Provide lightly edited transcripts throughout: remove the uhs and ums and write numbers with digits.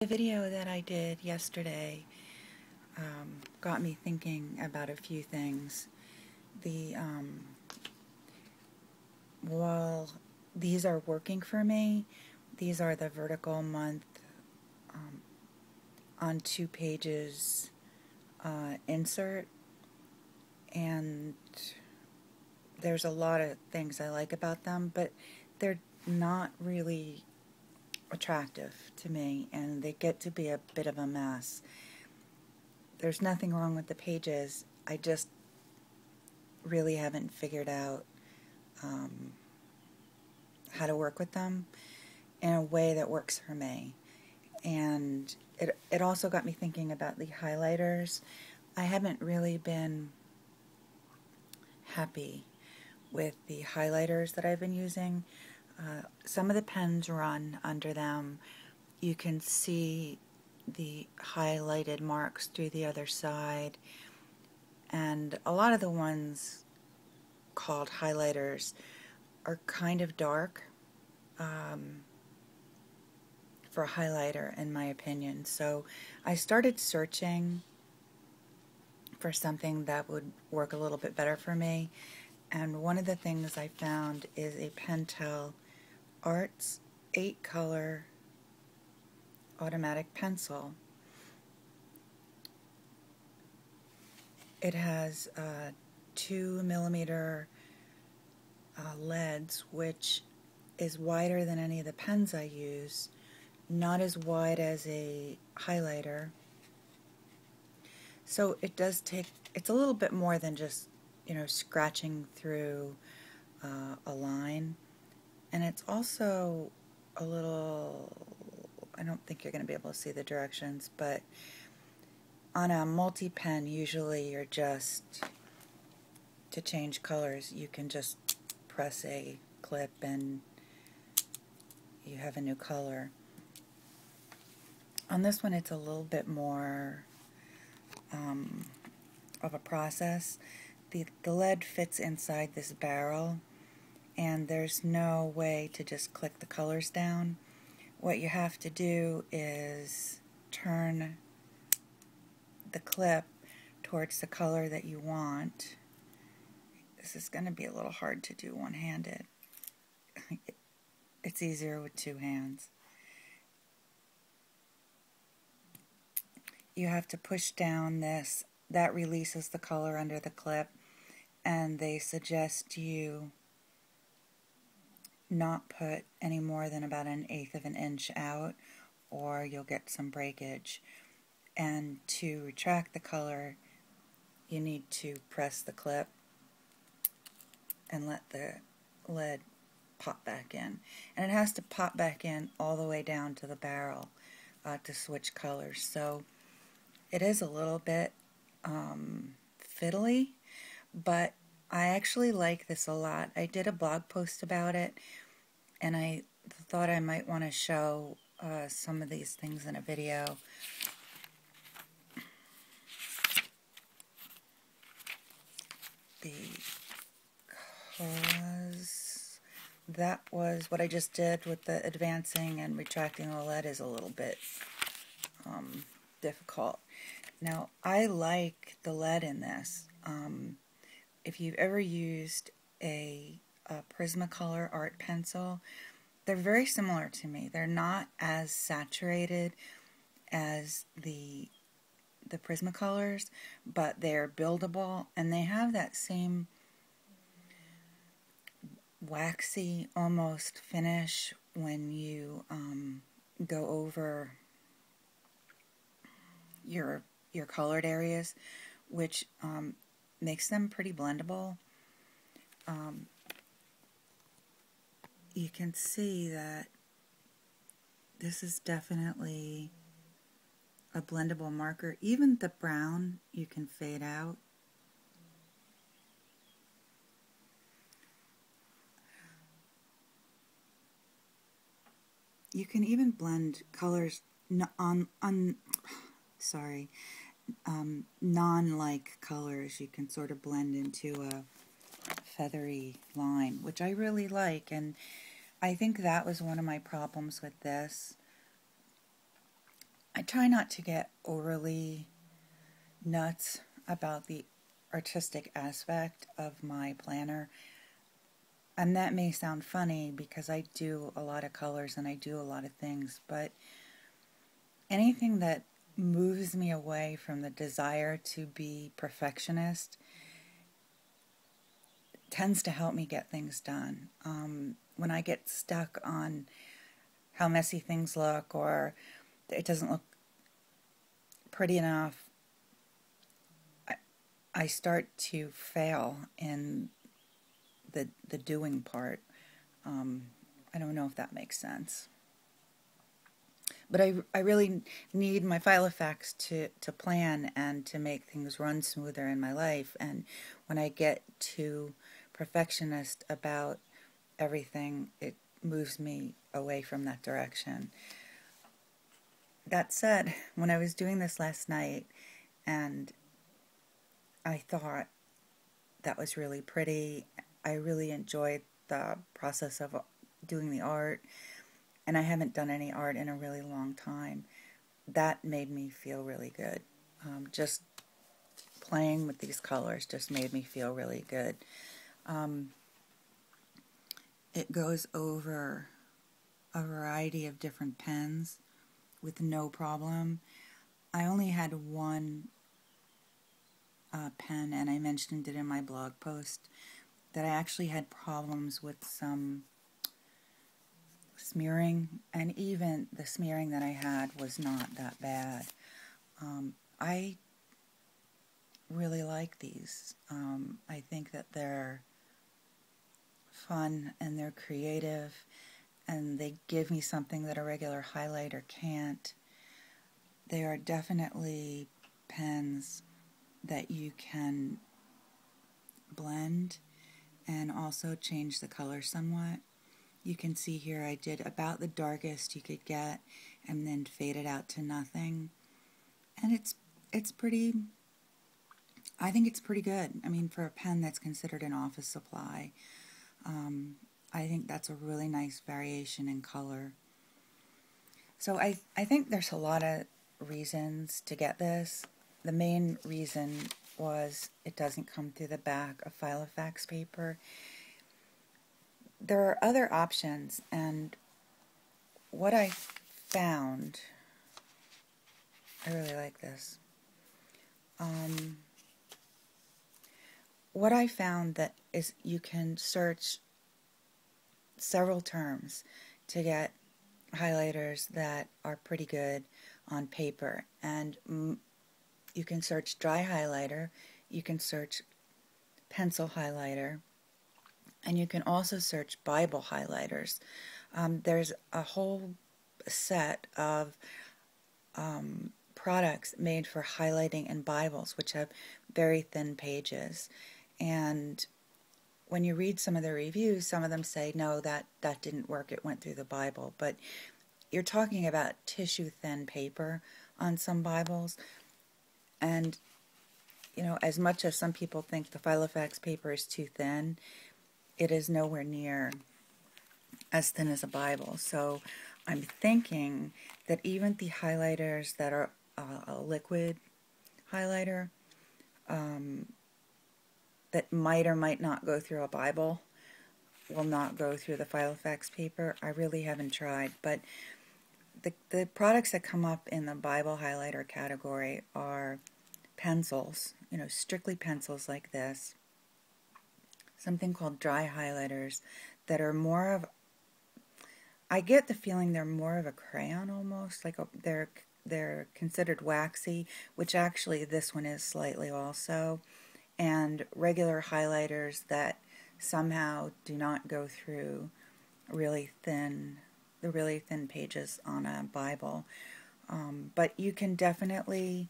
The video that I did yesterday got me thinking about a few things. While these are working for me, these are the vertical month on 2 pages insert, and there's a lot of things I like about them, but they're not really attractive to me, and they get to be a bit of a mess. There's nothing wrong with the pages, I just really haven't figured out how to work with them in a way that works for me. And it also got me thinking about the highlighters. I haven't really been happy with the highlighters that I've been using. Some of the pens run under them. You can see the highlighted marks through the other side, and a lot of the ones called highlighters are kind of dark for a highlighter, in my opinion. So I started searching for something that would work a little bit better for me, and one of the things I found is a Pentel Arts 8-color automatic pencil. It has 2mm leads, which is wider than any of the pens I use, not as wide as a highlighter. So it does take, it's a little bit more than just, scratching through a line. And it's also a little, I don't think you're going to be able to see the directions, but on a Multipen, usually you're just, to change colors, you can just press a clip and you have a new color. On this one, it's a little bit more of a process. The lead fits inside this barrel, and there's no way to just click the colors down. What you have to do is turn the clip towards the color that you want. This is going to be a little hard to do one-handed. It's easier with 2 hands. You have to push down this. That releases the color under the clip, and they suggest you not put any more than about 1/8 of an inch out, or you'll get some breakage. And to retract the color, you need to press the clip and let the lead pop back in. And it has to pop back in all the way down to the barrel to switch colors. So it is a little bit fiddly, but I actually like this a lot. I did a blog post about it, and I thought I might want to show some of these things in a video. Because that was what I just did with the advancing and retracting the lead is a little bit difficult. Now, I like the lead in this. If you've ever used a Prismacolor art pencil, they're very similar to me. They're not as saturated as the Prismacolors, but they're buildable, and they have that same waxy almost finish when you go over your colored areas, which makes them pretty blendable. You can see that this is definitely a blendable marker. Even the brown you can fade out. You can even blend colors non-like colors. You can sort of blend into a feathery line, which I really like, and I think that was one of my problems with this. try not to get overly nuts about the artistic aspect of my planner. And that may sound funny because I do a lot of colors and I do a lot of things, but anything that moves me away from the desire to be perfectionist tends to help me get things done. When I get stuck on how messy things look or it doesn't look pretty enough, I start to fail in the doing part. I don't know if that makes sense. But I really need my Filofax to plan and to make things run smoother in my life. And when I get too perfectionist about everything, it moves me away from that direction. That said, when I was doing this last night, and I thought that was really pretty, I really enjoyed the process of doing the art, and I haven't done any art in a really long time. That made me feel really good. Just playing with these colors just made me feel really good. It goes over a variety of different pens with no problem. I only had one pen, and I mentioned it in my blog post, that I actually had problems with some smearing, and even the smearing that I had was not that bad. I really like these. I think that they're fun and they're creative, and they give me something that a regular highlighter can't. They are definitely pens that you can blend and also change the color somewhat. You can see here I did about the darkest you could get and then fade it out to nothing. And it's pretty, I think it's pretty good. I mean, for a pen that's considered an office supply, I think that's a really nice variation in color. So I think there's a lot of reasons to get this. The main reason was it doesn't come through the back of Filofax paper. There are other options, and what I found, I really like this. What I found that is you can search several terms to get highlighters that are pretty good on paper, and you can search dry highlighter, you can search pencil highlighter, and you can also search Bible highlighters. There's a whole set of products made for highlighting in Bibles, which have very thin pages. And when you read some of the reviews, some of them say, no, that didn't work, it went through the Bible. But you're talking about tissue-thin paper on some Bibles. And, you know, as much as some people think the Filofax paper is too thin, it is nowhere near as thin as a Bible. So I'm thinking that even the highlighters that are a liquid highlighter, that might or might not go through a Bible, will not go through the Filofax paper. I really haven't tried, but the products that come up in the Bible highlighter category are pencils, you know, strictly pencils like this, something called dry highlighters that are more of, I get the feeling they're more of a crayon almost, like they're considered waxy, which actually this one is slightly also, and regular highlighters that somehow do not go through the really thin pages on a Bible. But you can definitely,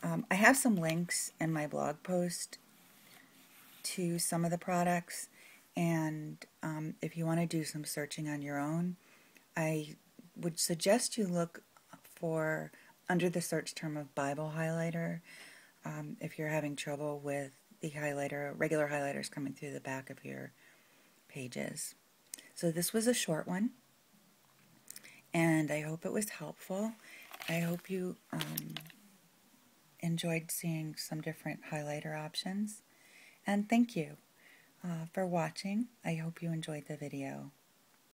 I have some links in my blog post to some of the products, and if you want to do some searching on your own, I would suggest you look for, under the search term of Bible highlighter, if you're having trouble with the highlighter, regular highlighters coming through the back of your pages. So this was a short one, and I hope it was helpful. I hope you enjoyed seeing some different highlighter options, and thank you for watching. I hope you enjoyed the video.